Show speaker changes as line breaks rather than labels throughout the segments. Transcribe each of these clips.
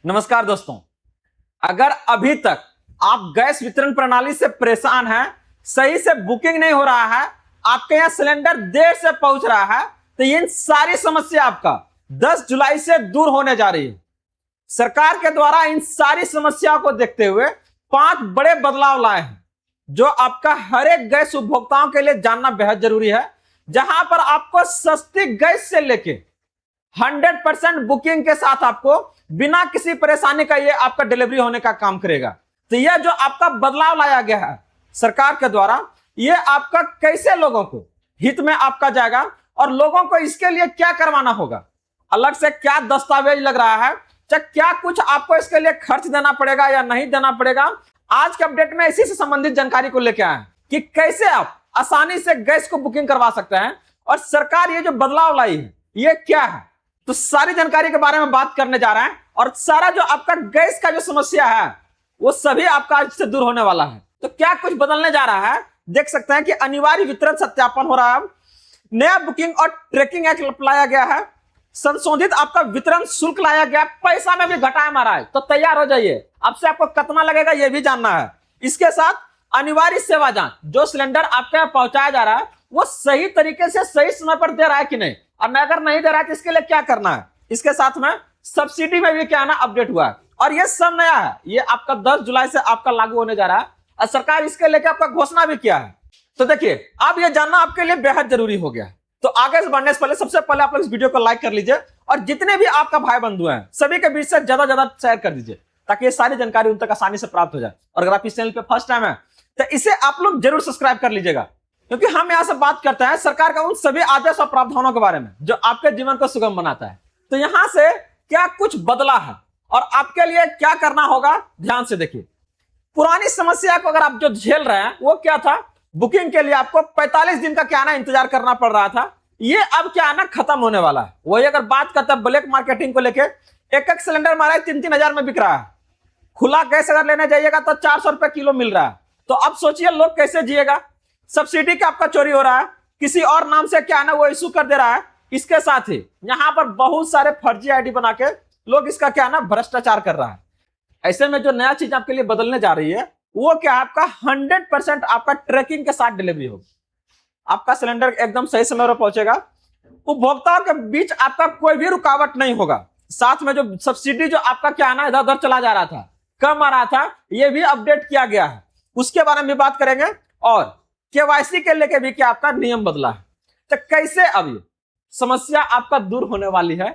नमस्कार दोस्तों, अगर अभी तक आप गैस वितरण प्रणाली से परेशान हैं, सही से बुकिंग नहीं हो रहा है, आपके यहां सिलेंडर देर से पहुंच रहा है, तो इन सारी समस्या आपका 10 जुलाई से दूर होने जा रही है। सरकार के द्वारा इन सारी समस्याओं को देखते हुए 5 बड़े बदलाव लाए हैं, जो आपका हर एक गैस उपभोक्ताओं के लिए जानना बेहद जरूरी है। जहां पर आपको सस्ती गैस से लेके 100% बुकिंग के साथ आपको बिना किसी परेशानी का ये आपका डिलीवरी होने का काम करेगा। तो यह जो आपका बदलाव लाया गया है सरकार के द्वारा, ये आपका कैसे लोगों को हित में आपका जाएगा और लोगों को इसके लिए क्या करवाना होगा, अलग से क्या दस्तावेज लग रहा है, चाहे क्या कुछ आपको इसके लिए खर्च देना पड़ेगा या नहीं देना पड़ेगा, आज के अपडेट में इसी से संबंधित जानकारी को लेकर आए कि कैसे आप आसानी से गैस को बुकिंग करवा सकते हैं और सरकार ये जो बदलाव लाई है ये क्या है। तो सारी जानकारी के बारे में बात करने जा रहे हैं और सारा जो आपका गैस का जो समस्या है वो सभी आपका आज से दूर होने वाला है। तो क्या कुछ बदलने जा रहा है, देख सकते हैं कि अनिवार्य वितरण सत्यापन हो रहा है, नया बुकिंग और ट्रैकिंग एक्ट लाया गया है, संशोधित आपका वितरण शुल्क लाया गया, पैसा में भी घटाया मारा है। तो तैयार हो जाइए, अब से आपको कितना लगेगा यह भी जानना है। इसके साथ अनिवार्य सेवा जांच, जो सिलेंडर आपके यहाँ पहुंचाया जा रहा है वो सही तरीके से सही समय पर दे रहा है कि नहीं, और अगर नहीं दे रहा है तो इसके लिए क्या करना है। इसके साथ में सब्सिडी में भी क्या ना अपडेट हुआ है और ये सब नया है, ये आपका 10 जुलाई से आपका लागू होने जा रहा है और सरकार इसके लेकर आपका घोषणा भी किया है। तो देखिए, अब ये जानना आपके लिए बेहद जरूरी हो गया है। तो आगे से बढ़ने से पहले सबसे पहले आप लोग इस वीडियो को लाइक कर लीजिए और जितने भी आपका भाई बंधु हैं सभी के बीच से ज्यादा शेयर कर दीजिए, ताकि ये सारी जानकारी उन तक आसानी से प्राप्त हो जाए। और अगर आप इस चैनल पे फर्स्ट टाइम है तो इसे आप लोग जरूर सब्सक्राइब कर लीजिएगा, क्योंकि हम यहां से बात करते हैं सरकार का उन सभी आदेश और प्रावधानों के बारे में जो आपके जीवन को सुगम बनाता है। तो यहां से क्या कुछ बदला है और आपके लिए क्या करना होगा, ध्यान से देखिए। पुरानी समस्या को अगर आप जो झेल रहे हैं वो क्या था, बुकिंग के लिए आपको 45 दिन का क्या ना इंतजार करना पड़ रहा था, ये अब क्या ना खत्म होने वाला है। वही अगर बात करते हैं ब्लैक मार्केटिंग को लेकर, एक सिलेंडर हमारा 3-3 हजार में बिक रहा है, खुला गैस अगर लेने जाइएगा तो 400 रुपए किलो मिल रहा है। तो अब सोचिए लोग कैसे जिएगा। सब्सिडी का आपका चोरी हो रहा है, किसी और नाम से क्या ना वो इशू कर दे रहा है। इसके साथ ही यहां पर बहुत सारे फर्जी आईडी बना के लोग इसका क्या ना भ्रष्टाचार कर रहा है। ऐसे में जो नया चीज आपके लिए बदलने जा रही है वो क्या, आपका 100% आपका ट्रैकिंग के साथ डिलीवरी होगी। आपका सिलेंडर एकदम सही समय पर पहुंचेगा, उपभोक्ताओं के बीच आपका कोई भी रुकावट नहीं होगा। साथ में जो सब्सिडी जो आपका क्या ना इधर उधर चला जा रहा था, कम आ रहा था, ये भी अपडेट किया गया है, उसके बारे में भी बात करेंगे। और केवाईसी के लेके भी क्या आपका नियम बदला है। तो कैसे अब ये समस्या आपका दूर होने वाली है,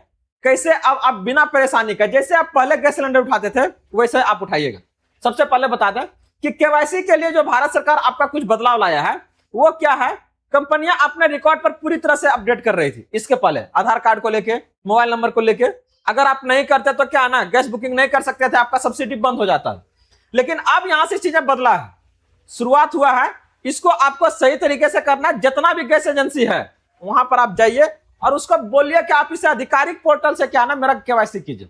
कैसे अब आप बिना परेशानी का, जैसे आप पहले गैस सिलेंडर उठाते थे वैसे आप उठाइएगा। सबसे पहले बता दें कि केवाईसी के लिए जो भारत सरकार आपका कुछ बदलाव लाया है वो क्या है, कंपनियां अपने रिकॉर्ड पर पूरी तरह से अपडेट कर रही थी। इसके पहले आधार कार्ड को लेके, मोबाइल नंबर को लेके, अगर आप नहीं करते तो क्या ना गैस बुकिंग नहीं कर सकते थे, आपका सब्सिडी बंद हो जाता है। लेकिन अब यहां से चीजें बदला है, शुरुआत हुआ है, इसको आपको सही तरीके से करना है। जितना भी गैस एजेंसी है वहां पर आप जाइए और उसको बोलिए कि आप इसे आधिकारिक पोर्टल से क्या ना मेरा केवाईसी कीजिए।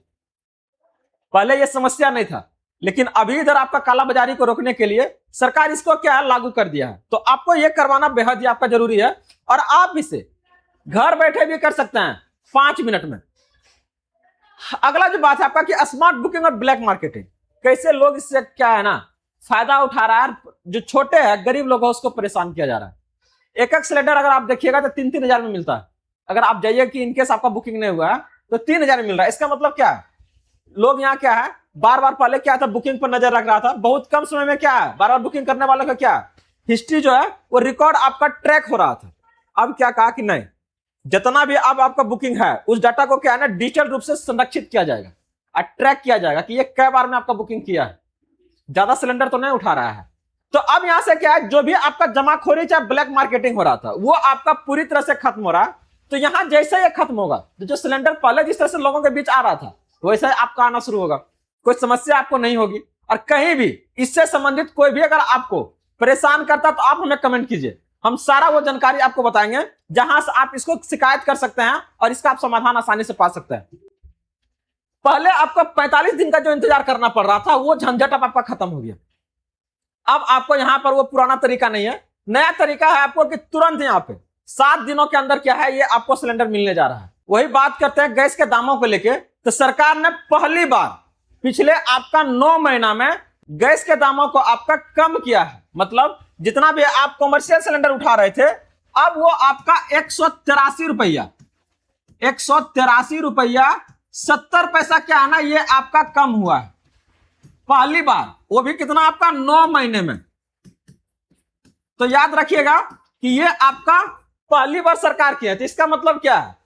पहले यह समस्या नहीं था, लेकिन अभी इधर आपका कालाबाजारी को रोकने के लिए सरकार इसको क्या है लागू कर दिया है। तो आपको यह करवाना बेहद ही आपका जरूरी है और आप इसे घर बैठे भी कर सकते हैं 5 मिनट में। अगला जो बात है आपका कि स्मार्ट बुकिंग और ब्लैक मार्केटिंग, कैसे लोग इससे क्या है ना फायदा उठा रहा है, जो छोटे हैं गरीब लोग हैं उसको परेशान किया जा रहा है। एक सिलेंडर अगर आप देखिएगा तो 3-3 हजार में मिलता है। अगर आप जाइए कि इनकेस आपका बुकिंग नहीं हुआ है तो 3 हजार में मिल रहा है। इसका मतलब क्या है, लोग यहाँ क्या है बार बार, पहले क्या था बुकिंग पर नजर रख रहा था, बहुत कम समय में क्या है बार बार बुकिंग करने वालों का क्या हिस्ट्री जो है वो रिकॉर्ड आपका ट्रैक हो रहा था। अब क्या कहा कि नहीं, जितना भी अब आपका बुकिंग है उस डाटा को क्या है ना डिजिटल रूप से संरक्षित किया जाएगा और ट्रैक किया जाएगा कि ये कै बार में आपका बुकिंग किया है, ज्यादा सिलेंडर तो नहीं उठा रहा है। तो अब यहां से क्या है, जो भी आपका जमाखोरी चाहे ब्लैक मार्केटिंग हो रहा था वो आपका पूरी तरह से खत्म हो रहा है। तो यहां जैसे ये खत्म होगा तो जो सिलेंडर पहले जिस तरह से लोगों के बीच आ रहा था वैसे आपका आना शुरू होगा, कोई समस्या आपको नहीं होगी। और कहीं भी इससे संबंधित कोई भी अगर आपको परेशान करता तो आप हमें कमेंट कीजिए, हम सारा वो जानकारी आपको बताएंगे जहां से आप इसको शिकायत कर सकते हैं और इसका आप समाधान आसानी से पा सकते हैं। पहले आपको 45 दिन का जो इंतजार करना पड़ रहा था वो झंझट अब आपका खत्म हो गया। अब आपको यहां पर वो पुराना तरीका नहीं है, नया तरीका है आपको कि तुरंत यहां पे 7 दिनों के अंदर क्या है ये आपको सिलेंडर मिलने जा रहा है। वही बात करते हैं गैस के दामों को लेके, तो सरकार ने पहली बार पिछले आपका 9 महीना में गैस के दामों को आपका कम किया है। मतलब जितना भी आप कॉमर्शियल सिलेंडर उठा रहे थे, अब वो आपका 183 रुपया 70 पैसा क्या है ना, ये आपका कम हुआ है पहली बार, वो भी कितना आपका 9 महीने में। तो याद रखिएगा कि ये आपका पहली बार सरकार की है। तो इसका मतलब क्या है,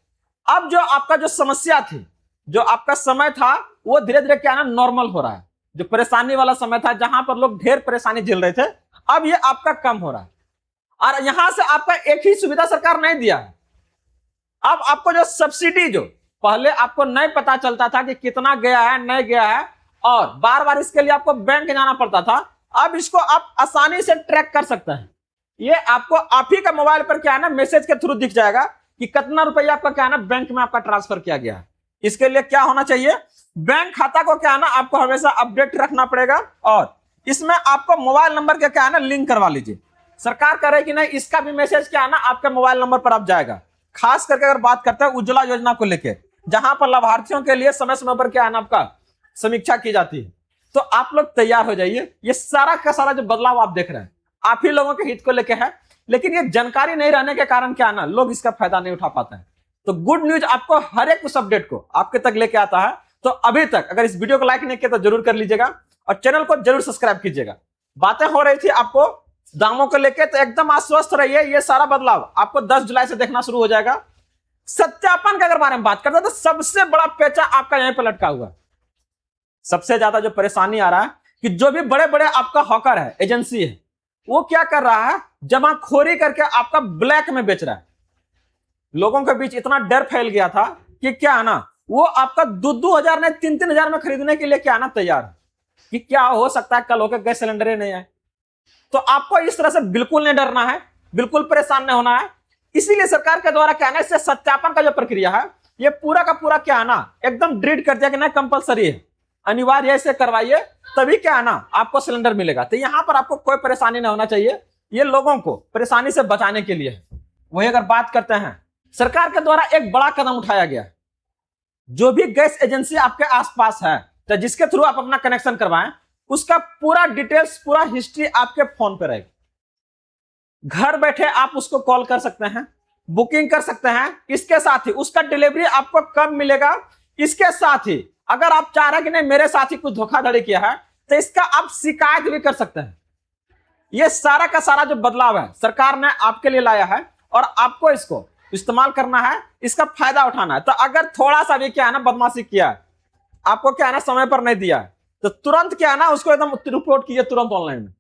अब जो आपका जो समस्या थी, जो आपका समय था, वो धीरे धीरे क्या है ना नॉर्मल हो रहा है। जो परेशानी वाला समय था, जहां पर लोग ढेर परेशानी झेल रहे थे, अब ये आपका कम हो रहा है। और यहां से आपका एक ही सुविधा सरकार नहीं दिया है, अब आपको जो सब्सिडी, जो पहले आपको नहीं पता चलता था कि कितना गया है नहीं गया है, और बार बार इसके लिए आपको बैंक जाना पड़ता था, अब इसको आप आसानी से ट्रैक कर सकते हैं। ये आपको आप ही का मोबाइल पर क्या है ना मैसेज के थ्रू दिख जाएगा कि कितना रुपया आपका क्या है ना बैंक में आपका ट्रांसफर किया गया है। इसके लिए क्या होना चाहिए, बैंक खाता को क्या है ना आपको हमेशा अपडेट रखना पड़ेगा, और इसमें आपको मोबाइल नंबर के क्या है ना लिंक करवा लीजिए। सरकार कह रही कि नहीं, इसका भी मैसेज क्या है ना आपके मोबाइल नंबर पर आप जाएगा। खास करके अगर बात करते हैं उज्ज्वला योजना को लेकर, जहां पर लाभार्थियों के लिए समय समय पर क्या है ना आपका समीक्षा की जाती है, तो आप लोग तैयार हो जाइए। ये सारा का सारा जो बदलाव आप देख रहे हैं, आप ही लोगों के हित को लेकर है, लेकिन ये जानकारी नहीं रहने के कारण क्या है ना लोग इसका फायदा नहीं उठा पाते हैं। तो गुड न्यूज आपको हर एक उस अपडेट को आपके तक लेके आता है। तो अभी तक अगर इस वीडियो को लाइक नहीं किया तो जरूर कर लीजिएगा, और चैनल को जरूर सब्सक्राइब कीजिएगा। बातें हो रही थी आपको दामों को लेकर, तो एकदम आश्वस्त रहिए, ये सारा बदलाव आपको 10 जुलाई से देखना शुरू हो जाएगा। सत्यापन के अगर बारे में बात करते हैं, तो सबसे बड़ा पेचा आपका यहीं पर लटका हुआ। सबसे ज्यादा जो परेशानी आ रहा है कि जो भी बड़े बड़े आपका हॉकर है, एजेंसी है, वो क्या कर रहा है, जमाखोरी करके आपका ब्लैक में बेच रहा है। लोगों के बीच इतना डर फैल गया था कि क्या है ना, वो आपका 2-2 नहीं 3-3 में खरीदने के लिए क्या है ना तैयार है कि क्या हो सकता है कल होकर गैस सिलेंडर ही नहीं आए। तो आपको इस तरह से बिल्कुल नहीं डरना है, बिल्कुल परेशान नहीं होना है। इसीलिए सरकार के द्वारा क्या है ना, इससे सत्यापन का जो प्रक्रिया है, ये पूरा का पूरा क्या है ना एकदम ड्रीड कर दिया कि नहीं कंपलसरी है, अनिवार्य से करवाइए, तभी क्या है ना आपको सिलेंडर मिलेगा। तो यहां पर आपको कोई परेशानी नहीं होना चाहिए, ये लोगों को परेशानी से बचाने के लिए है। वही अगर बात करते हैं, सरकार के द्वारा एक बड़ा कदम उठाया गया। जो भी गैस एजेंसी आपके आसपास है, तो जिसके थ्रू आप अपना कनेक्शन करवाएं, उसका पूरा डिटेल्स, पूरा हिस्ट्री आपके फोन पे रहेगा। घर बैठे आप उसको कॉल कर सकते हैं, बुकिंग कर सकते हैं। इसके साथ ही उसका डिलीवरी आपको कब मिलेगा, इसके साथ ही अगर आप चाह रहे हैं कि नहीं मेरे साथ ही कुछ धोखाधड़ी किया है, तो इसका आप शिकायत भी कर सकते हैं। ये सारा का सारा जो बदलाव है सरकार ने आपके लिए लाया है, और आपको इसको इस्तेमाल करना है, इसका फायदा उठाना है। तो अगर थोड़ा सा भी क्या है ना बदमाशी किया है, आपको क्या है ना समय पर नहीं दिया है, तो तुरंत क्या है ना उसको एकदम रिपोर्ट कीजिए तुरंत ऑनलाइन में।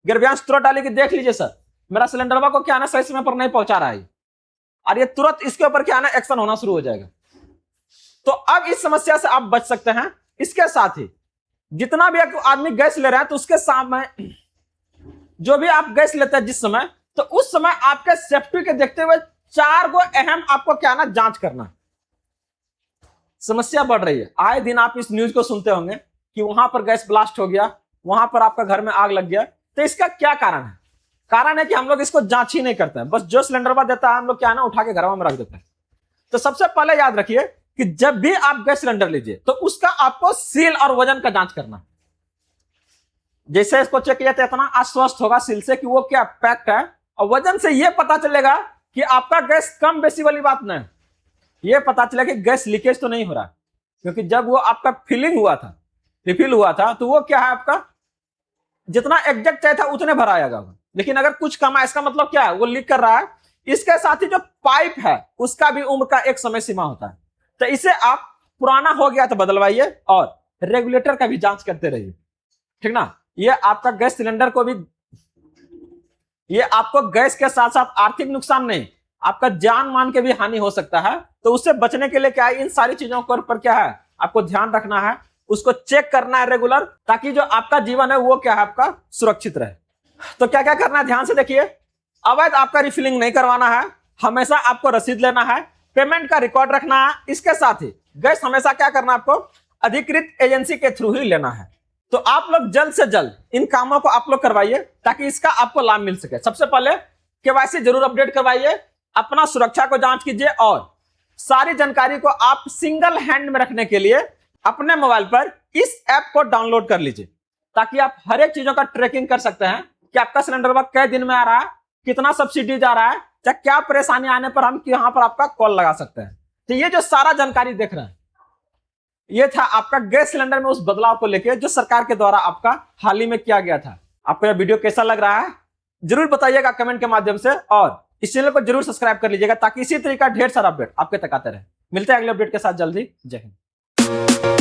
गिरव्यांश तुरंत डाली कि देख लीजिए सर, मेरा सिलेंडर को क्या है ना सही समय पर नहीं पहुंचा रहा है, और ये तुरंत इसके ऊपर क्या है ना एक्शन होना शुरू हो जाएगा। तो अब इस समस्या से आप बच सकते हैं। इसके साथ ही जितना भी आदमी गैस ले रहा है, तो उसके सामने जो भी आप गैस लेते हैं जिस समय, तो उस समय आपके सेफ्टी के देखते हुए 4 गो अहम आपको क्या ना जांच करना। समस्या बढ़ रही है, आए दिन आप इस न्यूज को सुनते होंगे कि वहां पर गैस ब्लास्ट हो गया, वहां पर आपका घर में आग लग गया। तो इसका क्या कारण है? कारण है कि हम लोग इसको जांच ही नहीं करते हैं, बस जो सिलेंडर देता है हम लोग क्या ना उठा के घर में रख देते हैं। तो सबसे पहले याद रखिए कि जब भी आप गैस सिलेंडर लीजिए, तो उसका आपको सील और वजन का जांच करना। जैसे इसको चेक किया तो इतना आश्वस्त होगा सील से कि वो क्या पैक्ड है, और वजन से यह पता चलेगा कि आपका गैस कम बेसी वाली बात नहीं, यह पता चलेगा कि गैस लीकेज तो नहीं हो रहा। क्योंकि जब वो आपका फिलिंग हुआ था, रिफिल हुआ था, तो वो क्या है आपका जितना एग्जैक्ट चाहिए था उतने भराएगा, लेकिन अगर कुछ कम है, इसका मतलब क्या है वो लीक कर रहा है। इसके साथ ही जो पाइप है उसका भी उम्र का एक समय सीमा होता है, तो इसे आप पुराना हो गया तो बदलवाइए, और रेगुलेटर का भी जांच करते रहिए, ठीक ना। ये आपका गैस सिलेंडर को भी, ये आपको गैस के साथ साथ आर्थिक नुकसान नहीं, आपका जान मान के भी हानि हो सकता है। तो उससे बचने के लिए क्या है, इन सारी चीजों के ऊपर क्या है आपको ध्यान रखना है, उसको चेक करना है रेगुलर, ताकि जो आपका जीवन है वो क्या है आपका सुरक्षित रहे। तो क्या क्या करना है ध्यान से देखिए। अवैध आपका रिफिलिंग नहीं करवाना है, हमेशा आपको रसीद लेना है, पेमेंट का रिकॉर्ड रखना है। इसके साथ ही गैस हमेशा क्या करना है आपको अधिकृत एजेंसी के थ्रू ही लेना है। तो आप लोग जल्द से जल्द इन कामों को आप लोग करवाइए, ताकि इसका आपको लाभ मिल सके। सबसे पहले केवाईसी जरूर अपडेट करवाइए, अपना सुरक्षा को जांच कीजिए, और सारी जानकारी को आप सिंगल हैंड में रखने के लिए अपने मोबाइल पर इस ऐप को डाउनलोड कर लीजिए ताकि आप हर एक चीजों का ट्रैकिंग कर सकते हैं कि आपका सिलेंडर वक्त कै दिन में आ रहा है, कितना सब्सिडी जा रहा है, या क्या परेशानी आने पर हम यहाँ पर आपका कॉल लगा सकते हैं। तो ये जो सारा जानकारी देख रहे हैं, ये था आपका गैस सिलेंडर में उस बदलाव को लेकर जो सरकार के द्वारा आपका हाल ही में किया गया था। आपको यह वीडियो कैसा लग रहा है जरूर बताइएगा कमेंट के माध्यम से, और इस चैनल को जरूर सब्सक्राइब कर लीजिएगा ताकि इसी तरीका ढेर सारा अपडेट आपके तक आते रहे। मिलते हैं अगले अपडेट के साथ जल्दी। जय हिंद।